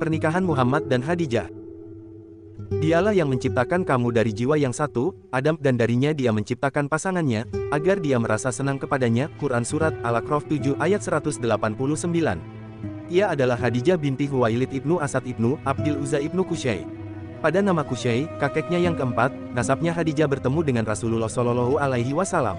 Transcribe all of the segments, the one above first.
Pernikahan Muhammad dan Khadijah. Dialah yang menciptakan kamu dari jiwa yang satu, Adam, dan darinya dia menciptakan pasangannya, agar dia merasa senang kepadanya. Quran Surat Al-A'raf 7 ayat 189. Ia adalah Khadijah binti Huwailid ibnu Asad ibnu Abdil Uzza ibnu Qusay. Pada nama Qusay, kakeknya yang keempat, nasabnya Khadijah bertemu dengan Rasulullah Shallallahu Alaihi Wasallam.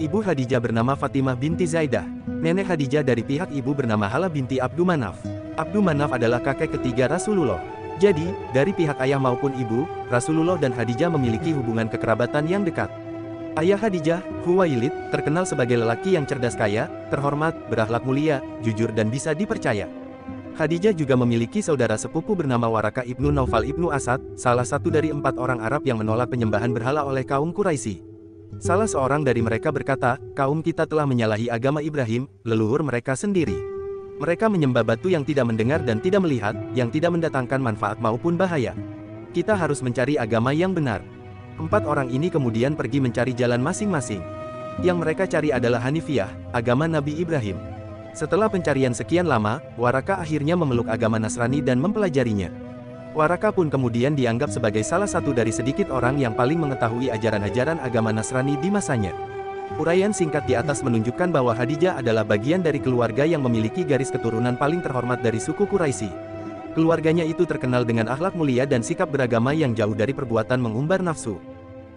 Ibu Khadijah bernama Fatimah binti Zaidah. Nenek Khadijah dari pihak ibu bernama Halah binti Abdu Manaf. Abdu Manaf adalah kakek ketiga Rasulullah. Jadi, dari pihak ayah maupun ibu, Rasulullah dan Khadijah memiliki hubungan kekerabatan yang dekat. Ayah Khadijah, Huwailid, terkenal sebagai lelaki yang cerdas, kaya, terhormat, berakhlak mulia, jujur dan bisa dipercaya. Khadijah juga memiliki saudara sepupu bernama Waraka ibnu Naufal ibnu Asad, salah satu dari 4 orang Arab yang menolak penyembahan berhala oleh kaum Quraisy. Salah seorang dari mereka berkata, kaum kita telah menyalahi agama Ibrahim, leluhur mereka sendiri. Mereka menyembah batu yang tidak mendengar dan tidak melihat, yang tidak mendatangkan manfaat maupun bahaya. Kita harus mencari agama yang benar. 4 orang ini kemudian pergi mencari jalan masing-masing. Yang mereka cari adalah Hanifiyah, agama Nabi Ibrahim. Setelah pencarian sekian lama, Waraka akhirnya memeluk agama Nasrani dan mempelajarinya. Waraka pun kemudian dianggap sebagai salah satu dari sedikit orang yang paling mengetahui ajaran-ajaran agama Nasrani di masanya. Uraian singkat di atas menunjukkan bahwa Khadijah adalah bagian dari keluarga yang memiliki garis keturunan paling terhormat dari suku Quraisy. Keluarganya itu terkenal dengan akhlak mulia dan sikap beragama yang jauh dari perbuatan mengumbar nafsu.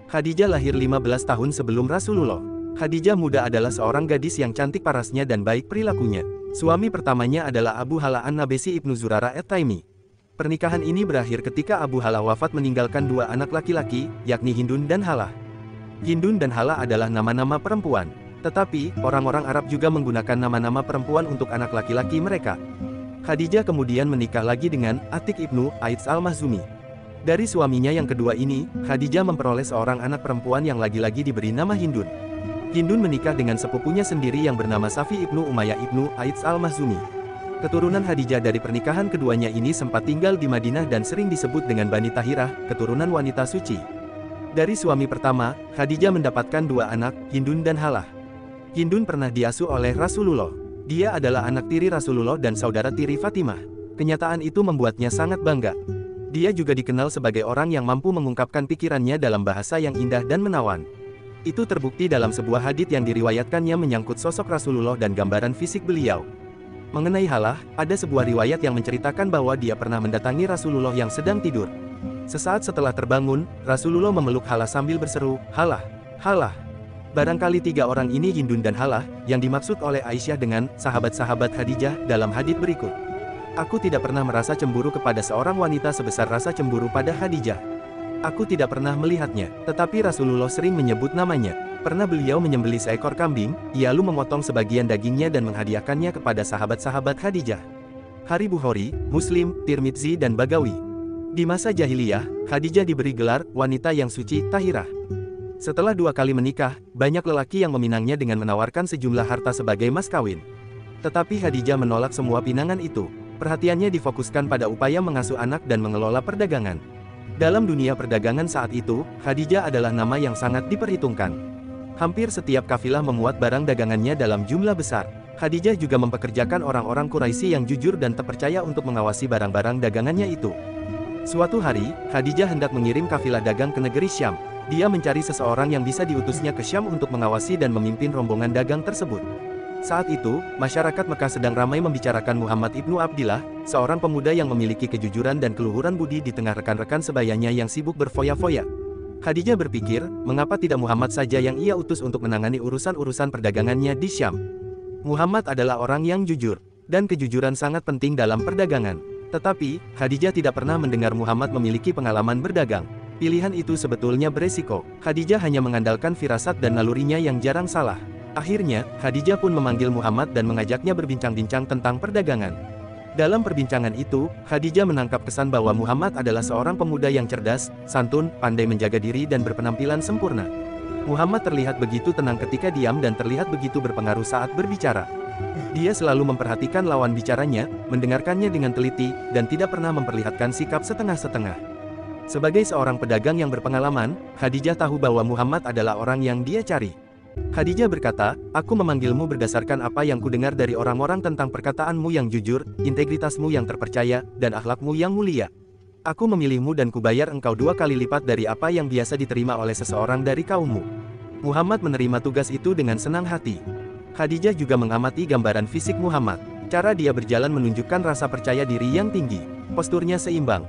Khadijah lahir 15 tahun sebelum Rasulullah. Khadijah muda adalah seorang gadis yang cantik parasnya dan baik perilakunya. Suami pertamanya adalah Abu Halah an-Nabesi ibnu Zurarah at-Taimi. Pernikahan ini berakhir ketika Abu Halah wafat meninggalkan 2 anak laki-laki, yakni Hindun dan Halah. Hindun dan Halah adalah nama-nama perempuan. Tetapi, orang-orang Arab juga menggunakan nama-nama perempuan untuk anak laki-laki mereka. Khadijah kemudian menikah lagi dengan Atik ibnu Aits al-Mahzumi. Dari suaminya yang kedua ini, Khadijah memperoleh seorang anak perempuan yang lagi-lagi diberi nama Hindun. Hindun menikah dengan sepupunya sendiri yang bernama Safi ibnu Umayyah ibnu Aits al-Mahzumi. Keturunan Khadijah dari pernikahan keduanya ini sempat tinggal di Madinah dan sering disebut dengan Bani Tahirah, keturunan wanita suci. Dari suami pertama, Khadijah mendapatkan 2 anak, Hindun dan Halah. Hindun pernah diasuh oleh Rasulullah. Dia adalah anak tiri Rasulullah dan saudara tiri Fatimah. Kenyataan itu membuatnya sangat bangga. Dia juga dikenal sebagai orang yang mampu mengungkapkan pikirannya dalam bahasa yang indah dan menawan. Itu terbukti dalam sebuah hadits yang diriwayatkannya menyangkut sosok Rasulullah dan gambaran fisik beliau. Mengenai Halah, ada sebuah riwayat yang menceritakan bahwa dia pernah mendatangi Rasulullah yang sedang tidur. Sesaat setelah terbangun, Rasulullah memeluk Halah sambil berseru, "Halah, Halah." Barangkali 3 orang ini Hindun dan Halah, yang dimaksud oleh Aisyah dengan sahabat-sahabat Khadijah dalam hadits berikut. Aku tidak pernah merasa cemburu kepada seorang wanita sebesar rasa cemburu pada Khadijah. Aku tidak pernah melihatnya, tetapi Rasulullah sering menyebut namanya. Pernah beliau menyembelih seekor kambing, lalu memotong sebagian dagingnya dan menghadiahkannya kepada sahabat-sahabat Khadijah. Hari Bukhari, Muslim, Tirmidzi dan Bagawi. Di masa jahiliyah, Khadijah diberi gelar wanita yang suci, tahirah. Setelah 2 kali menikah, banyak lelaki yang meminangnya dengan menawarkan sejumlah harta sebagai mas kawin. Tetapi Khadijah menolak semua pinangan itu. Perhatiannya difokuskan pada upaya mengasuh anak dan mengelola perdagangan. Dalam dunia perdagangan saat itu, Khadijah adalah nama yang sangat diperhitungkan. Hampir setiap kafilah memuat barang dagangannya dalam jumlah besar. Khadijah juga mempekerjakan orang-orang Quraisy yang jujur dan terpercaya untuk mengawasi barang-barang dagangannya itu. Suatu hari, Khadijah hendak mengirim kafilah dagang ke negeri Syam. Dia mencari seseorang yang bisa diutusnya ke Syam untuk mengawasi dan memimpin rombongan dagang tersebut. Saat itu, masyarakat Mekah sedang ramai membicarakan Muhammad ibnu Abdillah, seorang pemuda yang memiliki kejujuran dan keluhuran budi di tengah rekan-rekan sebayanya yang sibuk berfoya-foya. Khadijah berpikir, mengapa tidak Muhammad saja yang ia utus untuk menangani urusan-urusan perdagangannya di Syam. Muhammad adalah orang yang jujur, dan kejujuran sangat penting dalam perdagangan. Tetapi, Khadijah tidak pernah mendengar Muhammad memiliki pengalaman berdagang. Pilihan itu sebetulnya beresiko. Khadijah hanya mengandalkan firasat dan nalurinya yang jarang salah. Akhirnya, Khadijah pun memanggil Muhammad dan mengajaknya berbincang-bincang tentang perdagangan. Dalam perbincangan itu, Khadijah menangkap kesan bahwa Muhammad adalah seorang pemuda yang cerdas, santun, pandai menjaga diri dan berpenampilan sempurna. Muhammad terlihat begitu tenang ketika diam dan terlihat begitu berpengaruh saat berbicara. Dia selalu memperhatikan lawan bicaranya, mendengarkannya dengan teliti, dan tidak pernah memperlihatkan sikap setengah-setengah. Sebagai seorang pedagang yang berpengalaman, Khadijah tahu bahwa Muhammad adalah orang yang dia cari. Khadijah berkata, aku memanggilmu berdasarkan apa yang kudengar dari orang-orang tentang perkataanmu yang jujur, integritasmu yang terpercaya, dan akhlakmu yang mulia. Aku memilihmu dan kubayar engkau 2 kali lipat dari apa yang biasa diterima oleh seseorang dari kaummu. Muhammad menerima tugas itu dengan senang hati. Khadijah juga mengamati gambaran fisik Muhammad. Cara dia berjalan menunjukkan rasa percaya diri yang tinggi. Posturnya seimbang.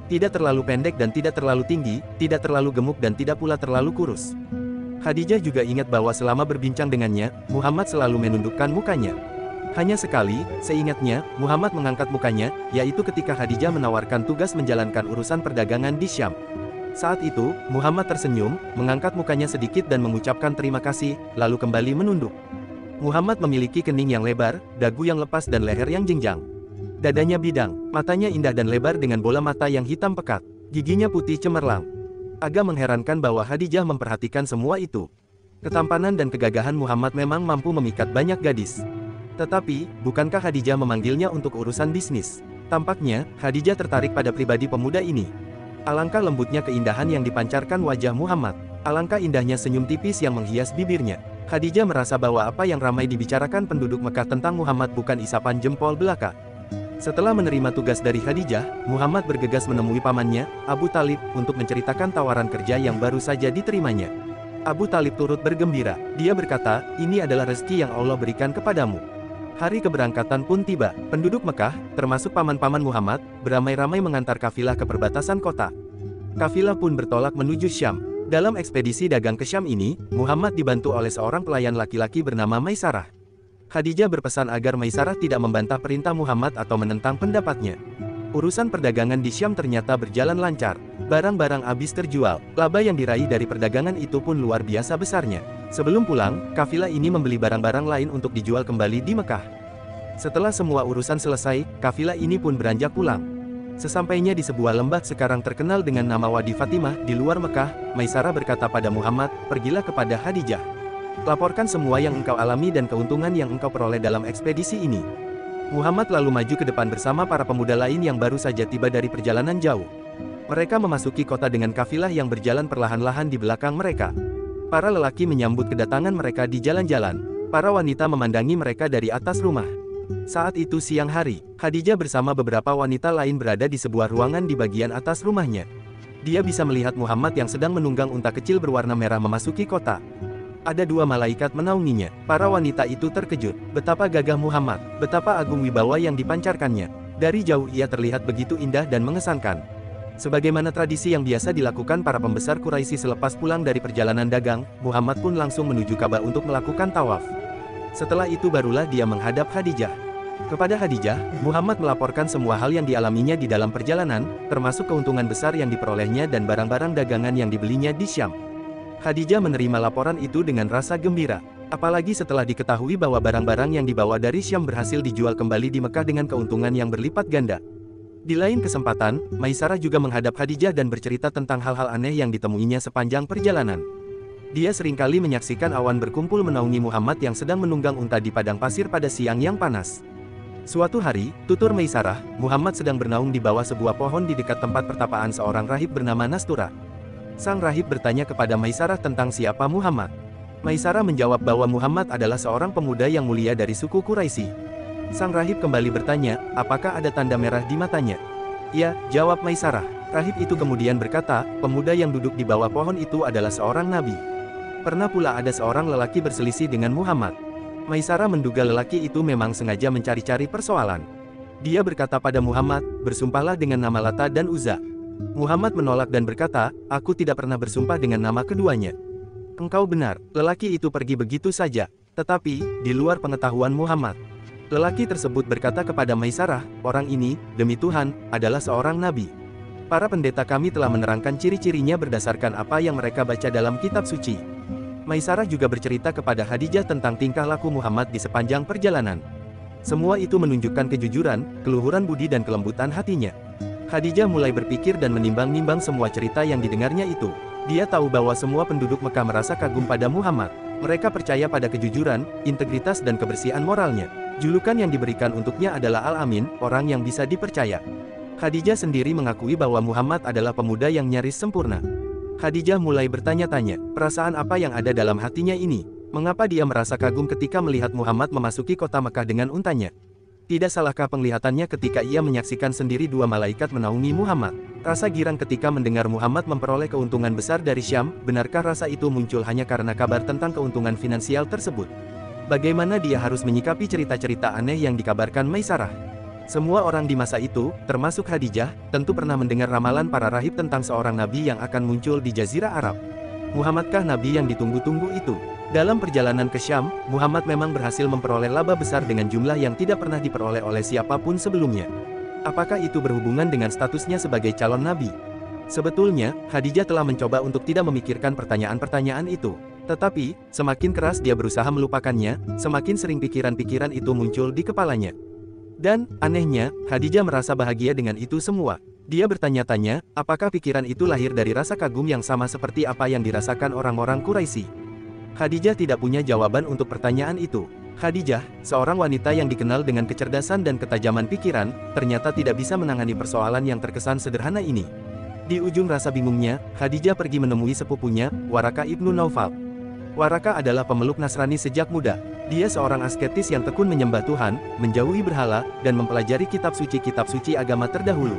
Tidak terlalu pendek dan tidak terlalu tinggi, tidak terlalu gemuk dan tidak pula terlalu kurus. Khadijah juga ingat bahwa selama berbincang dengannya, Muhammad selalu menundukkan mukanya. Hanya sekali, seingatnya, Muhammad mengangkat mukanya, yaitu ketika Khadijah menawarkan tugas menjalankan urusan perdagangan di Syam. Saat itu, Muhammad tersenyum, mengangkat mukanya sedikit dan mengucapkan terima kasih, lalu kembali menunduk. Muhammad memiliki kening yang lebar, dagu yang lepas dan leher yang jenjang. Dadanya bidang, matanya indah dan lebar dengan bola mata yang hitam pekat. Giginya putih cemerlang. Agak mengherankan bahwa Khadijah memperhatikan semua itu. Ketampanan dan kegagahan Muhammad memang mampu memikat banyak gadis. Tetapi, bukankah Khadijah memanggilnya untuk urusan bisnis? Tampaknya, Khadijah tertarik pada pribadi pemuda ini. Alangkah lembutnya keindahan yang dipancarkan wajah Muhammad. Alangkah indahnya senyum tipis yang menghias bibirnya. Khadijah merasa bahwa apa yang ramai dibicarakan penduduk Mekah tentang Muhammad bukan isapan jempol belaka. Setelah menerima tugas dari Khadijah, Muhammad bergegas menemui pamannya, Abu Talib, untuk menceritakan tawaran kerja yang baru saja diterimanya. Abu Talib turut bergembira. Dia berkata, ini adalah rezeki yang Allah berikan kepadamu. Hari keberangkatan pun tiba. Penduduk Mekah, termasuk paman-paman Muhammad, beramai-ramai mengantar kafilah ke perbatasan kota. Kafilah pun bertolak menuju Syam. Dalam ekspedisi dagang ke Syam ini, Muhammad dibantu oleh seorang pelayan laki-laki bernama Maisarah. Khadijah berpesan agar Maisarah tidak membantah perintah Muhammad atau menentang pendapatnya. Urusan perdagangan di Syam ternyata berjalan lancar. Barang-barang habis terjual. Laba yang diraih dari perdagangan itu pun luar biasa besarnya. Sebelum pulang, kafilah ini membeli barang-barang lain untuk dijual kembali di Mekah. Setelah semua urusan selesai, kafilah ini pun beranjak pulang. Sesampainya di sebuah lembah sekarang terkenal dengan nama Wadi Fatimah di luar Mekah, Maisarah berkata pada Muhammad, pergilah kepada Khadijah. Laporkan semua yang engkau alami dan keuntungan yang engkau peroleh dalam ekspedisi ini. Muhammad lalu maju ke depan bersama para pemuda lain yang baru saja tiba dari perjalanan jauh. Mereka memasuki kota dengan kafilah yang berjalan perlahan-lahan di belakang mereka. Para lelaki menyambut kedatangan mereka di jalan-jalan. Para wanita memandangi mereka dari atas rumah. Saat itu siang hari, Khadijah bersama beberapa wanita lain berada di sebuah ruangan di bagian atas rumahnya. Dia bisa melihat Muhammad yang sedang menunggang unta kecil berwarna merah memasuki kota. Ada 2 malaikat menaunginya. Para wanita itu terkejut. Betapa gagah Muhammad, betapa agung wibawa yang dipancarkannya. Dari jauh ia terlihat begitu indah dan mengesankan. Sebagaimana tradisi yang biasa dilakukan para pembesar Quraisy selepas pulang dari perjalanan dagang, Muhammad pun langsung menuju Ka'bah untuk melakukan tawaf. Setelah itu barulah dia menghadap Khadijah. Kepada Khadijah, Muhammad melaporkan semua hal yang dialaminya di dalam perjalanan, termasuk keuntungan besar yang diperolehnya dan barang-barang dagangan yang dibelinya di Syam. Khadijah menerima laporan itu dengan rasa gembira. Apalagi setelah diketahui bahwa barang-barang yang dibawa dari Syam berhasil dijual kembali di Mekah dengan keuntungan yang berlipat ganda. Di lain kesempatan, Maisarah juga menghadap Khadijah dan bercerita tentang hal-hal aneh yang ditemuinya sepanjang perjalanan. Dia seringkali menyaksikan awan berkumpul menaungi Muhammad yang sedang menunggang unta di padang pasir pada siang yang panas. Suatu hari, tutur Maisarah, Muhammad sedang bernaung di bawah sebuah pohon di dekat tempat pertapaan seorang rahib bernama Nastura. Sang rahib bertanya kepada Maisarah tentang siapa Muhammad. Maisarah menjawab bahwa Muhammad adalah seorang pemuda yang mulia dari suku Quraisy. Sang rahib kembali bertanya, apakah ada tanda merah di matanya? Ya, jawab Maisarah. Rahib itu kemudian berkata, pemuda yang duduk di bawah pohon itu adalah seorang nabi. Pernah pula ada seorang lelaki berselisih dengan Muhammad. Maisarah menduga lelaki itu memang sengaja mencari-cari persoalan. Dia berkata pada Muhammad, bersumpahlah dengan nama Lata dan Uzza. Muhammad menolak dan berkata, aku tidak pernah bersumpah dengan nama keduanya. Engkau benar, lelaki itu pergi begitu saja. Tetapi, di luar pengetahuan Muhammad, lelaki tersebut berkata kepada Maisarah, orang ini, demi Tuhan, adalah seorang nabi. Para pendeta kami telah menerangkan ciri-cirinya berdasarkan apa yang mereka baca dalam kitab suci. Maisarah juga bercerita kepada Khadijah tentang tingkah laku Muhammad di sepanjang perjalanan. Semua itu menunjukkan kejujuran, keluhuran budi dan kelembutan hatinya. Khadijah mulai berpikir dan menimbang-nimbang semua cerita yang didengarnya itu. Dia tahu bahwa semua penduduk Mekah merasa kagum pada Muhammad. Mereka percaya pada kejujuran, integritas dan kebersihan moralnya. Julukan yang diberikan untuknya adalah Al-Amin, orang yang bisa dipercaya. Khadijah sendiri mengakui bahwa Muhammad adalah pemuda yang nyaris sempurna. Khadijah mulai bertanya-tanya, perasaan apa yang ada dalam hatinya ini? Mengapa dia merasa kagum ketika melihat Muhammad memasuki kota Mekah dengan untanya? Tidak salahkah penglihatannya ketika ia menyaksikan sendiri dua malaikat menaungi Muhammad? Rasa girang ketika mendengar Muhammad memperoleh keuntungan besar dari Syam, benarkah rasa itu muncul hanya karena kabar tentang keuntungan finansial tersebut? Bagaimana dia harus menyikapi cerita-cerita aneh yang dikabarkan Maisarah? Semua orang di masa itu, termasuk Khadijah, tentu pernah mendengar ramalan para rahib tentang seorang nabi yang akan muncul di Jazirah Arab. Muhammadkah nabi yang ditunggu-tunggu itu? Dalam perjalanan ke Syam, Muhammad memang berhasil memperoleh laba besar dengan jumlah yang tidak pernah diperoleh oleh siapapun sebelumnya. Apakah itu berhubungan dengan statusnya sebagai calon nabi? Sebetulnya, Khadijah telah mencoba untuk tidak memikirkan pertanyaan-pertanyaan itu. Tetapi, semakin keras dia berusaha melupakannya, semakin sering pikiran-pikiran itu muncul di kepalanya. Dan, anehnya, Khadijah merasa bahagia dengan itu semua. Dia bertanya-tanya, apakah pikiran itu lahir dari rasa kagum yang sama seperti apa yang dirasakan orang-orang Quraisy? Khadijah tidak punya jawaban untuk pertanyaan itu. Khadijah, seorang wanita yang dikenal dengan kecerdasan dan ketajaman pikiran, ternyata tidak bisa menangani persoalan yang terkesan sederhana ini. Di ujung rasa bingungnya, Khadijah pergi menemui sepupunya, Waraka ibnu Naufal. Waraka adalah pemeluk Nasrani sejak muda. Dia seorang asketis yang tekun menyembah Tuhan, menjauhi berhala, dan mempelajari kitab suci agama terdahulu.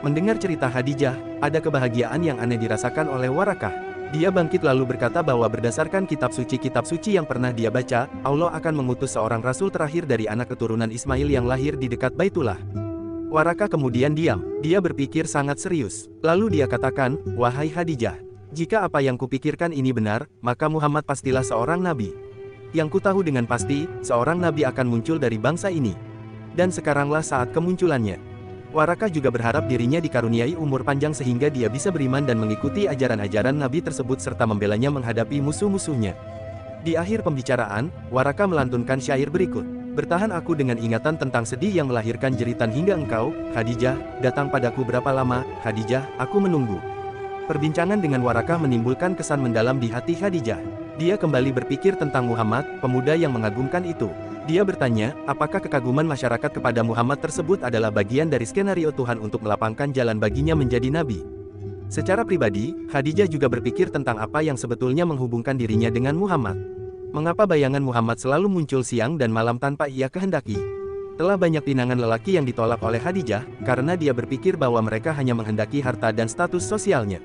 Mendengar cerita Khadijah, ada kebahagiaan yang aneh dirasakan oleh Waraka. Dia bangkit lalu berkata bahwa berdasarkan kitab suci yang pernah dia baca, Allah akan mengutus seorang rasul terakhir dari anak keturunan Ismail yang lahir di dekat Baitullah. Waraka kemudian diam, dia berpikir sangat serius. Lalu dia katakan, wahai Khadijah, jika apa yang kupikirkan ini benar, maka Muhammad pastilah seorang nabi. Yang kutahu dengan pasti, seorang nabi akan muncul dari bangsa ini. Dan sekaranglah saat kemunculannya. Waraka juga berharap dirinya dikaruniai umur panjang sehingga dia bisa beriman dan mengikuti ajaran-ajaran nabi tersebut serta membelanya menghadapi musuh-musuhnya. Di akhir pembicaraan, Waraka melantunkan syair berikut. Bertahan aku dengan ingatan tentang sedih yang melahirkan jeritan hingga engkau, Khadijah, datang padaku berapa lama, Khadijah, aku menunggu. Perbincangan dengan Waraka menimbulkan kesan mendalam di hati Khadijah. Dia kembali berpikir tentang Muhammad, pemuda yang mengagumkan itu. Dia bertanya, apakah kekaguman masyarakat kepada Muhammad tersebut adalah bagian dari skenario Tuhan untuk melapangkan jalan baginya menjadi nabi. Secara pribadi, Khadijah juga berpikir tentang apa yang sebetulnya menghubungkan dirinya dengan Muhammad. Mengapa bayangan Muhammad selalu muncul siang dan malam tanpa ia kehendaki? Telah banyak pinangan lelaki yang ditolak oleh Khadijah, karena dia berpikir bahwa mereka hanya menghendaki harta dan status sosialnya.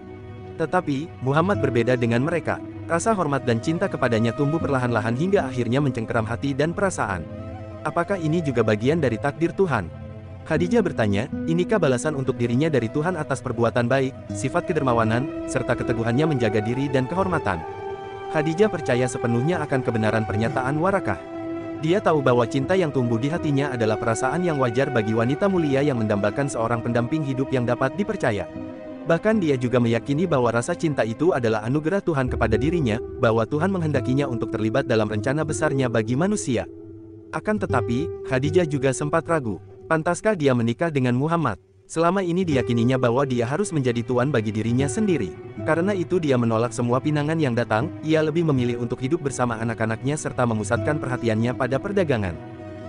Tetapi, Muhammad berbeda dengan mereka. Rasa hormat dan cinta kepadanya tumbuh perlahan-lahan hingga akhirnya mencengkeram hati dan perasaan. Apakah ini juga bagian dari takdir Tuhan? Khadijah bertanya, inikah balasan untuk dirinya dari Tuhan atas perbuatan baik, sifat kedermawanan, serta keteguhannya menjaga diri dan kehormatan? Khadijah percaya sepenuhnya akan kebenaran pernyataan Warakah. Dia tahu bahwa cinta yang tumbuh di hatinya adalah perasaan yang wajar bagi wanita mulia yang mendambakan seorang pendamping hidup yang dapat dipercaya. Bahkan dia juga meyakini bahwa rasa cinta itu adalah anugerah Tuhan kepada dirinya, bahwa Tuhan menghendakinya untuk terlibat dalam rencana besarnya bagi manusia. Akan tetapi, Khadijah juga sempat ragu. Pantaskah dia menikah dengan Muhammad? Selama ini diyakininya bahwa dia harus menjadi tuan bagi dirinya sendiri. Karena itu dia menolak semua pinangan yang datang, ia lebih memilih untuk hidup bersama anak-anaknya serta memusatkan perhatiannya pada perdagangan.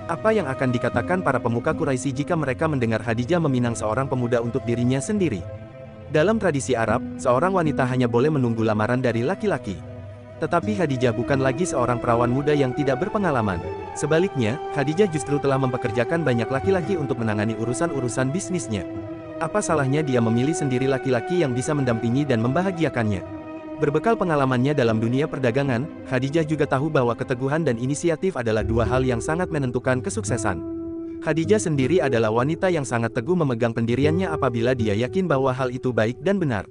Apa yang akan dikatakan para pemuka Quraisy jika mereka mendengar Khadijah meminang seorang pemuda untuk dirinya sendiri? Dalam tradisi Arab, seorang wanita hanya boleh menunggu lamaran dari laki-laki. Tetapi Khadijah bukan lagi seorang perawan muda yang tidak berpengalaman. Sebaliknya, Khadijah justru telah mempekerjakan banyak laki-laki untuk menangani urusan-urusan bisnisnya. Apa salahnya dia memilih sendiri laki-laki yang bisa mendampingi dan membahagiakannya? Berbekal pengalamannya dalam dunia perdagangan, Khadijah juga tahu bahwa keteguhan dan inisiatif adalah dua hal yang sangat menentukan kesuksesan. Khadijah sendiri adalah wanita yang sangat teguh memegang pendiriannya apabila dia yakin bahwa hal itu baik dan benar.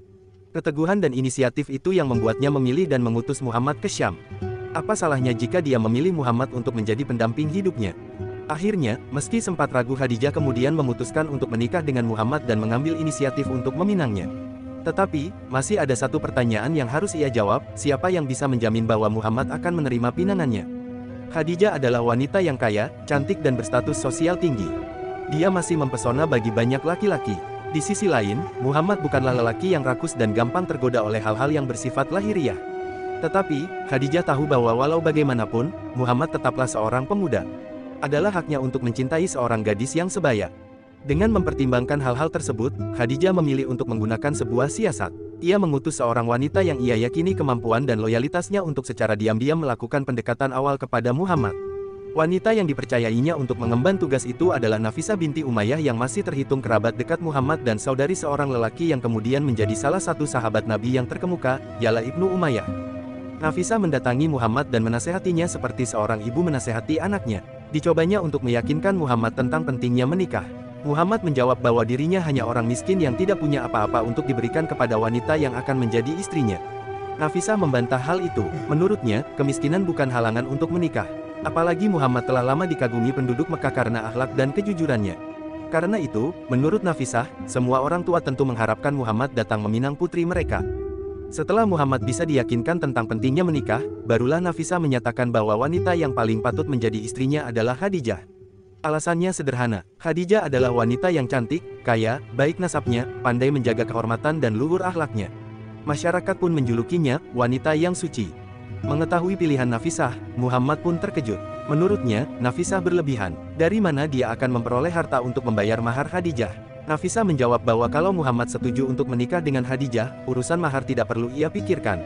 Keteguhan dan inisiatif itu yang membuatnya memilih dan mengutus Muhammad ke Syam. Apa salahnya jika dia memilih Muhammad untuk menjadi pendamping hidupnya? Akhirnya, meski sempat ragu, Khadijah kemudian memutuskan untuk menikah dengan Muhammad dan mengambil inisiatif untuk meminangnya. Tetapi, masih ada satu pertanyaan yang harus ia jawab, siapa yang bisa menjamin bahwa Muhammad akan menerima pinangannya? Khadijah adalah wanita yang kaya, cantik dan berstatus sosial tinggi. Dia masih mempesona bagi banyak laki-laki. Di sisi lain, Muhammad bukanlah lelaki yang rakus dan gampang tergoda oleh hal-hal yang bersifat lahiriah. Tetapi, Khadijah tahu bahwa walau bagaimanapun, Muhammad tetaplah seorang pemuda. Adalah haknya untuk mencintai seorang gadis yang sebaya. Dengan mempertimbangkan hal-hal tersebut, Khadijah memilih untuk menggunakan sebuah siasat. Ia mengutus seorang wanita yang ia yakini kemampuan dan loyalitasnya untuk secara diam-diam melakukan pendekatan awal kepada Muhammad. Wanita yang dipercayainya untuk mengemban tugas itu adalah Nafisah binti Umayyah yang masih terhitung kerabat dekat Muhammad dan saudari seorang lelaki yang kemudian menjadi salah satu sahabat Nabi yang terkemuka, ialah Ibnu Umayyah. Nafisah mendatangi Muhammad dan menasehatinya seperti seorang ibu menasehati anaknya. Dicobanya untuk meyakinkan Muhammad tentang pentingnya menikah. Muhammad menjawab bahwa dirinya hanya orang miskin yang tidak punya apa-apa untuk diberikan kepada wanita yang akan menjadi istrinya. Nafisah membantah hal itu. Menurutnya, kemiskinan bukan halangan untuk menikah. Apalagi Muhammad telah lama dikagumi penduduk Mekah karena akhlak dan kejujurannya. Karena itu, menurut Nafisah, semua orang tua tentu mengharapkan Muhammad datang meminang putri mereka. Setelah Muhammad bisa diyakinkan tentang pentingnya menikah, barulah Nafisah menyatakan bahwa wanita yang paling patut menjadi istrinya adalah Khadijah. Alasannya sederhana, Khadijah adalah wanita yang cantik, kaya, baik nasabnya, pandai menjaga kehormatan dan luhur akhlaknya. Masyarakat pun menjulukinya, wanita yang suci. Mengetahui pilihan Nafisah, Muhammad pun terkejut. Menurutnya, Nafisah berlebihan. Dari mana dia akan memperoleh harta untuk membayar mahar Khadijah? Nafisah menjawab bahwa kalau Muhammad setuju untuk menikah dengan Khadijah, urusan mahar tidak perlu ia pikirkan.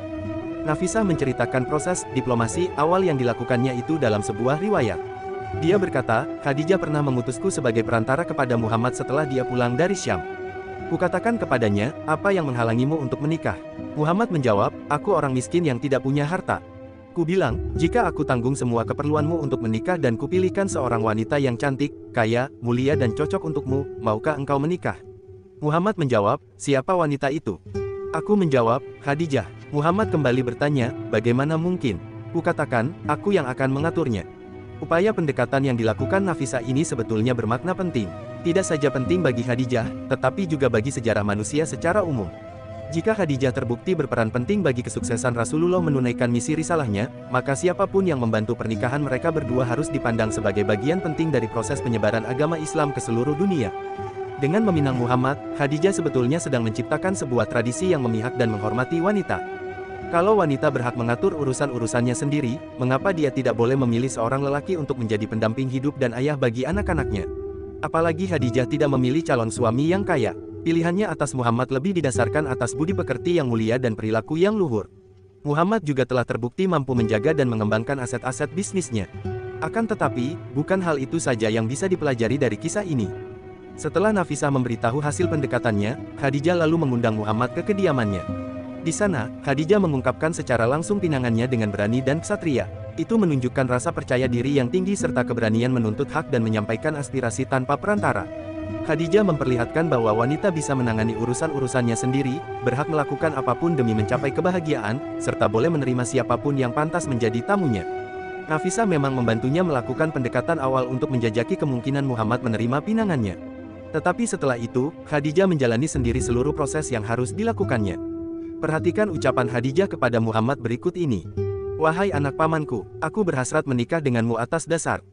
Nafisah menceritakan proses diplomasi awal yang dilakukannya itu dalam sebuah riwayat. Dia berkata, Khadijah pernah mengutusku sebagai perantara kepada Muhammad setelah dia pulang dari Syam. Kukatakan kepadanya, apa yang menghalangimu untuk menikah? Muhammad menjawab, aku orang miskin yang tidak punya harta. Ku bilang, jika aku tanggung semua keperluanmu untuk menikah dan kupilihkan seorang wanita yang cantik, kaya, mulia dan cocok untukmu, maukah engkau menikah? Muhammad menjawab, siapa wanita itu? Aku menjawab, Khadijah. Muhammad kembali bertanya, bagaimana mungkin? Kukatakan, aku yang akan mengaturnya. Upaya pendekatan yang dilakukan Nafisah ini sebetulnya bermakna penting. Tidak saja penting bagi Khadijah, tetapi juga bagi sejarah manusia secara umum. Jika Khadijah terbukti berperan penting bagi kesuksesan Rasulullah menunaikan misi risalahnya, maka siapapun yang membantu pernikahan mereka berdua harus dipandang sebagai bagian penting dari proses penyebaran agama Islam ke seluruh dunia. Dengan meminang Muhammad, Khadijah sebetulnya sedang menciptakan sebuah tradisi yang memihak dan menghormati wanita. Kalau wanita berhak mengatur urusan-urusannya sendiri, mengapa dia tidak boleh memilih seorang lelaki untuk menjadi pendamping hidup dan ayah bagi anak-anaknya? Apalagi Khadijah tidak memilih calon suami yang kaya. Pilihannya atas Muhammad lebih didasarkan atas budi pekerti yang mulia dan perilaku yang luhur. Muhammad juga telah terbukti mampu menjaga dan mengembangkan aset-aset bisnisnya. Akan tetapi, bukan hal itu saja yang bisa dipelajari dari kisah ini. Setelah Nafisah memberitahu hasil pendekatannya, Khadijah lalu mengundang Muhammad ke kediamannya. Di sana, Khadijah mengungkapkan secara langsung pinangannya dengan berani dan ksatria. Itu menunjukkan rasa percaya diri yang tinggi serta keberanian menuntut hak dan menyampaikan aspirasi tanpa perantara. Khadijah memperlihatkan bahwa wanita bisa menangani urusan-urusannya sendiri, berhak melakukan apapun demi mencapai kebahagiaan, serta boleh menerima siapapun yang pantas menjadi tamunya. Nafisah memang membantunya melakukan pendekatan awal untuk menjajaki kemungkinan Muhammad menerima pinangannya. Tetapi setelah itu, Khadijah menjalani sendiri seluruh proses yang harus dilakukannya. Perhatikan ucapan Khadijah kepada Muhammad berikut ini. Wahai anak pamanku, aku berhasrat menikah denganmu atas dasar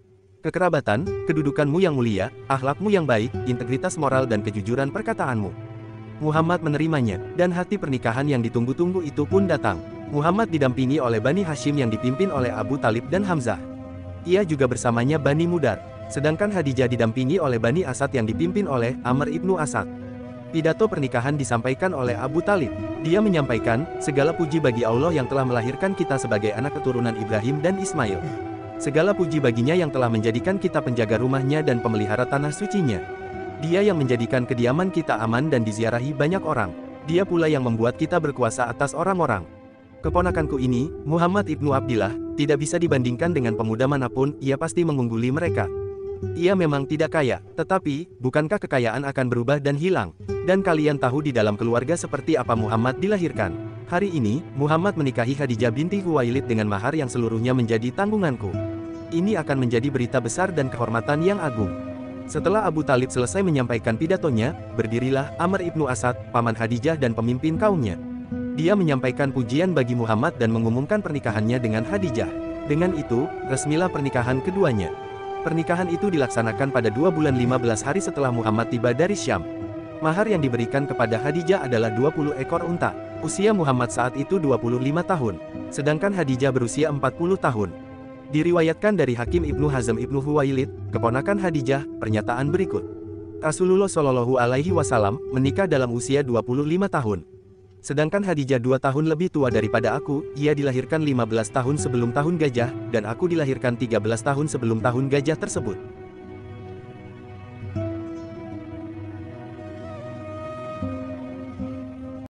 kekerabatan, kedudukanmu yang mulia, akhlakmu yang baik, integritas moral dan kejujuran perkataanmu. Muhammad menerimanya, dan hati pernikahan yang ditunggu-tunggu itu pun datang. Muhammad didampingi oleh Bani Hashim yang dipimpin oleh Abu Talib dan Hamzah. Ia juga bersamanya Bani Mudar. Sedangkan Khadijah didampingi oleh Bani Asad yang dipimpin oleh Amr ibnu Asad. Pidato pernikahan disampaikan oleh Abu Talib. Dia menyampaikan, segala puji bagi Allah yang telah melahirkan kita sebagai anak keturunan Ibrahim dan Ismail. Segala puji baginya yang telah menjadikan kita penjaga rumahnya dan pemelihara tanah sucinya. Dia yang menjadikan kediaman kita aman dan diziarahi banyak orang. Dia pula yang membuat kita berkuasa atas orang-orang. Keponakanku ini, Muhammad ibnu Abdillah, tidak bisa dibandingkan dengan pemuda manapun, ia pasti mengungguli mereka. Ia memang tidak kaya, tetapi, bukankah kekayaan akan berubah dan hilang? Dan kalian tahu di dalam keluarga seperti apa Muhammad dilahirkan. Hari ini, Muhammad menikahi Khadijah binti Khuwailid dengan mahar yang seluruhnya menjadi tanggunganku. Ini akan menjadi berita besar dan kehormatan yang agung. Setelah Abu Talib selesai menyampaikan pidatonya, berdirilah Amr ibnu Asad, paman Khadijah dan pemimpin kaumnya. Dia menyampaikan pujian bagi Muhammad dan mengumumkan pernikahannya dengan Khadijah. Dengan itu, resmilah pernikahan keduanya. Pernikahan itu dilaksanakan pada 2 bulan 15 hari setelah Muhammad tiba dari Syam. Mahar yang diberikan kepada Khadijah adalah 20 ekor unta. Usia Muhammad saat itu 25 tahun, sedangkan Khadijah berusia 40 tahun. Diriwayatkan dari Hakim Ibnu Hazm Ibnu Huwailid, keponakan Khadijah, pernyataan berikut. Rasulullah Shallallahu Alaihi Wasallam menikah dalam usia 25 tahun. Sedangkan Khadijah 2 tahun lebih tua daripada aku, ia dilahirkan 15 tahun sebelum tahun gajah, dan aku dilahirkan 13 tahun sebelum tahun gajah tersebut.